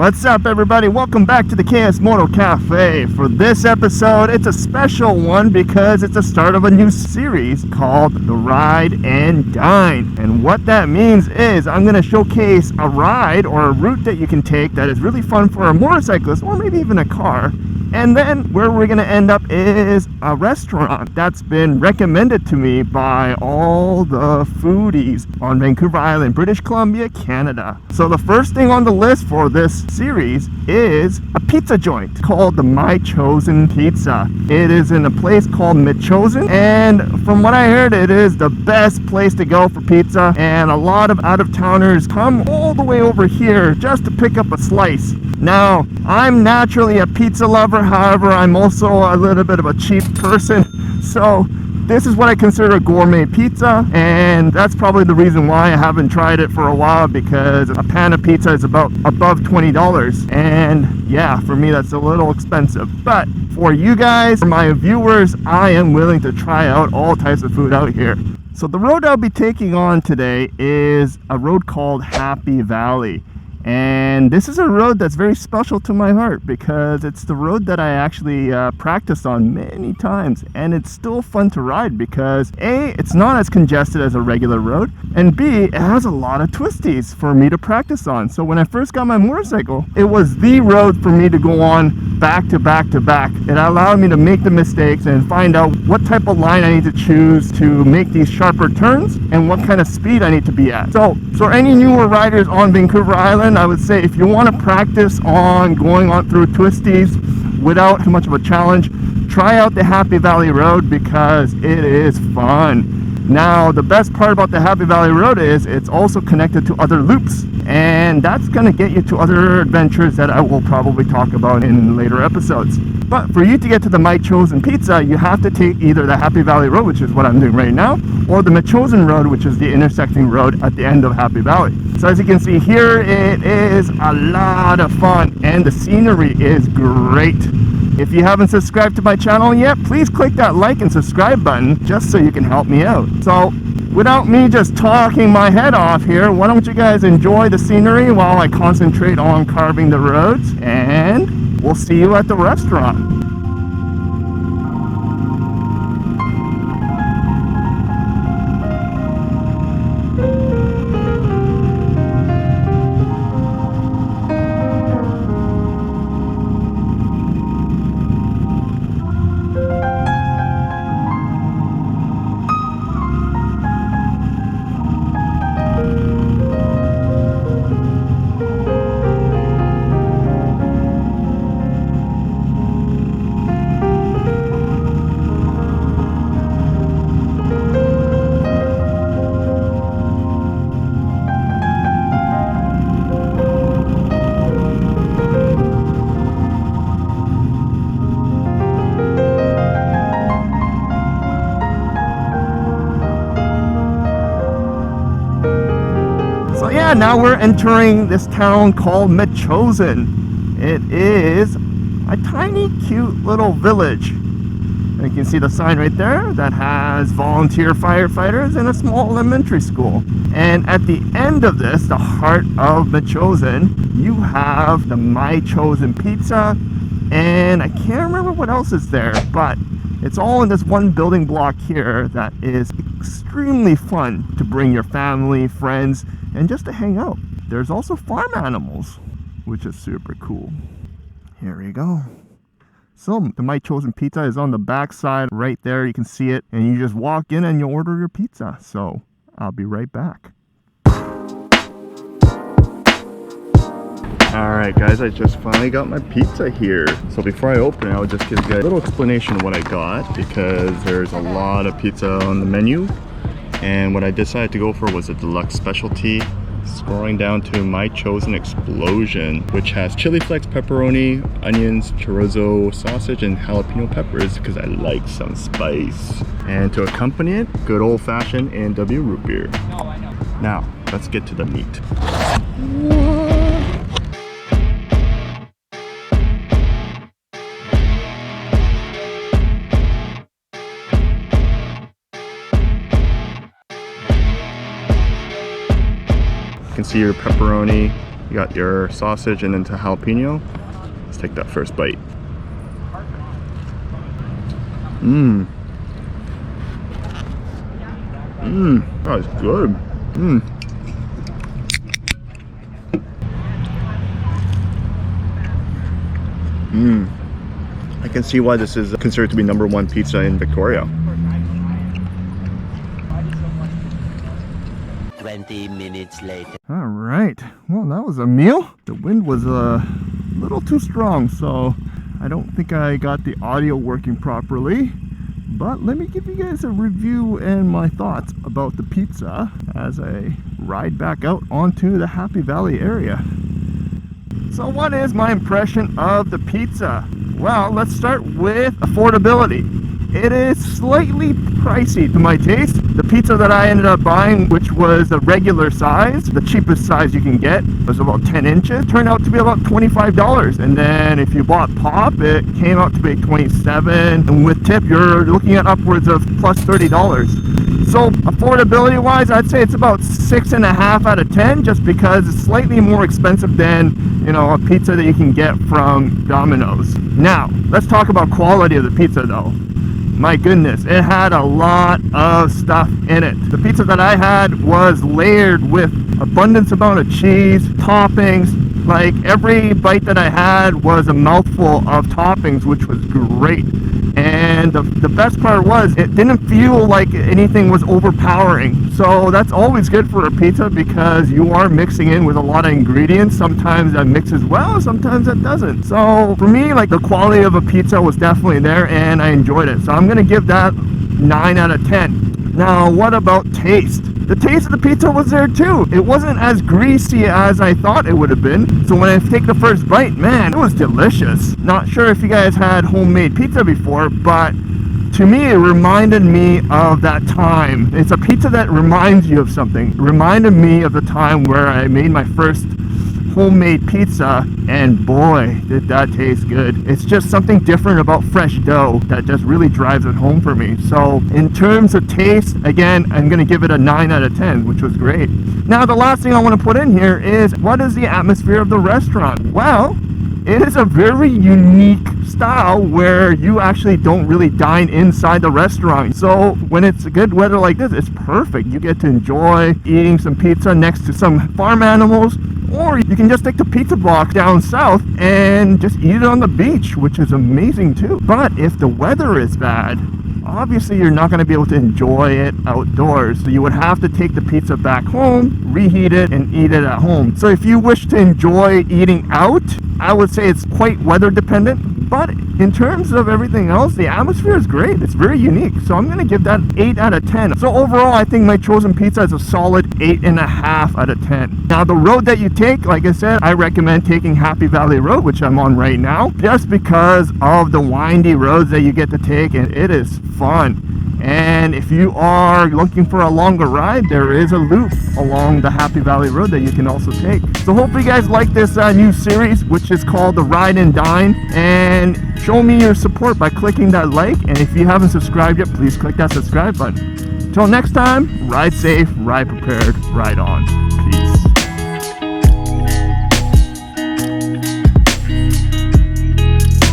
What's up, everybody? Welcome back to the KS Moto Cafe. For this episode, it's a special one because it's the start of a new series called the Ride and Dine. And what that means is I'm going to showcase a ride or a route that you can take that is really fun for a motorcyclist or maybe even a car. And then where we're going to end up is a restaurant that's been recommended to me by all the foodies on Vancouver Island, British Columbia, Canada. So the first thing on the list for this series is a pizza joint called the Metchosin Pizza. It is in a place called Metchosin, and from what I heard, it is the best place to go for pizza, and a lot of out-of-towners come all the way over here just to pick up a slice. Now, I'm naturally a pizza lover, however, I'm also a little bit of a cheap person, so this is what I consider a gourmet pizza, and that's probably the reason why I haven't tried it for a while, because a pan of pizza is about above $20, and yeah, for me that's a little expensive. But for you guys, for my viewers, I am willing to try out all types of food out here. So the road I'll be taking on today is a road called Happy Valley. And this is a road that's very special to my heart because it's the road that I actually practiced on many times, and it's still fun to ride because A, it's not as congested as a regular road, and B, it has a lot of twisties for me to practice on. So when I first got my motorcycle, it was the road for me to go on back to back to back. It allowed me to make the mistakes and find out what type of line I need to choose to make these sharper turns and what kind of speed I need to be at. So any newer riders on Vancouver Island, I would say if you want to practice on going on through twisties without too much of a challenge, try out the Happy Valley Road because it is fun. Now, the best part about the Happy Valley Road is it's also connected to other loops, and that's going to get you to other adventures that I will probably talk about in later episodes. But for you to get to the Metchosin Pizza, you have to take either the Happy Valley Road, which is what I'm doing right now, or the Metchosin Road, which is the intersecting road at the end of Happy Valley. So as you can see here, it is a lot of fun, and the scenery is great. If you haven't subscribed to my channel yet, please click that like and subscribe button just so you can help me out. So without me just talking my head off here, why don't you guys enjoy the scenery while I concentrate on carving the roads, and we'll see you at the restaurant. Now we're entering this town called Metchosin. It is a tiny, cute little village. And you can see the sign right there that has volunteer firefighters and a small elementary school. And at the end of this, the heart of Metchosin, you have the Metchosin Pizza. And I can't remember what else is there, but it's all in this one building block here that is extremely fun to bring your family, friends, and just to hang out. There's also farm animals, which is super cool. Here we go. So the Metchosin Pizza is on the back side right there. You can see it, and you just walk in and you order your pizza. So I'll be right back. Alright guys, I just finally got my pizza here. So before I open it, I'll just give you guys a little explanation of what I got, because there's a lot of pizza on the menu. And what I decided to go for was a deluxe specialty, scrolling down to Metchosin Explosion, which has chili flakes, pepperoni, onions, chorizo, sausage, and jalapeno peppers because I like some spice. And to accompany it, good old-fashioned A&W root beer. Now, let's get to the meat. You can see your pepperoni, You got your sausage and into jalapeno. Let's take that first bite. Mmm. Mmm. That's good. Mmm. Mmm. I can see why this is considered to be #1 pizza in Victoria. 20 minutes later. All right. Well, that was a meal. The wind was a little too strong, so I don't think I got the audio working properly. But let me give you guys a review and my thoughts about the pizza as I ride back out onto the Happy Valley area. So what is my impression of the pizza? Well, let's start with affordability. It is slightly pricey to my taste. The pizza that I ended up buying, which was the regular size, the cheapest size you can get, was about 10 inches, turned out to be about $25. And then if you bought pop, it came out to be $27. And with tip, you're looking at upwards of plus $30. So affordability wise, I'd say it's about 6.5 out of 10, just because it's slightly more expensive than, you know, a pizza that you can get from Domino's. Now, let's talk about quality of the pizza though. My goodness, it had a lot of stuff in it. The pizza that I had was layered with abundance amount of cheese, toppings. Like every bite that I had was a mouthful of toppings, which was great. And the best part was it didn't feel like anything was overpowering. So that's always good for a pizza because you are mixing in with a lot of ingredients. Sometimes that mixes well, sometimes that doesn't. So for me, like the quality of a pizza was definitely there and I enjoyed it. So I'm gonna give that 9 out of 10. Now, what about taste? The taste of the pizza was there too. It wasn't as greasy as I thought it would have been. So when I take the first bite, man, it was delicious. Not sure if you guys had homemade pizza before, but to me, it reminded me of that time. It's a pizza that reminds you of something. It reminded me of the time where I made my first homemade pizza, and boy, did that taste good. It's just something different about fresh dough that just really drives it home for me. So in terms of taste, again, I'm gonna give it a 9 out of 10, which was great. Now the last thing I want to put in here is, what is the atmosphere of the restaurant? Well, it is a very unique style where you actually don't really dine inside the restaurant. So when it's good weather like this, it's perfect. You get to enjoy eating some pizza next to some farm animals, or you can just take the pizza box down south and just eat it on the beach, which is amazing too. But if the weather is bad, obviously you're not going to be able to enjoy it outdoors. So you would have to take the pizza back home, reheat it, and eat it at home. So if you wish to enjoy eating out, I would say it's quite weather dependent. But in terms of everything else, the atmosphere is great. It's very unique. So I'm going to give that 8 out of 10. So overall, I think Metchosin pizza is a solid 8.5 out of 10. Now the road that you take, like I said, I recommend taking Happy Valley Road, which I'm on right now, just because of the windy roads that you get to take, and it is fun. And if you are looking for a longer ride, there is a loop along the Happy Valley Road that you can also take. So hopefully you guys like this new series, which is called the Ride and Dine, and show me your support by clicking that like, and if you haven't subscribed yet, please click that subscribe button. Until next time, ride safe, ride prepared, ride on.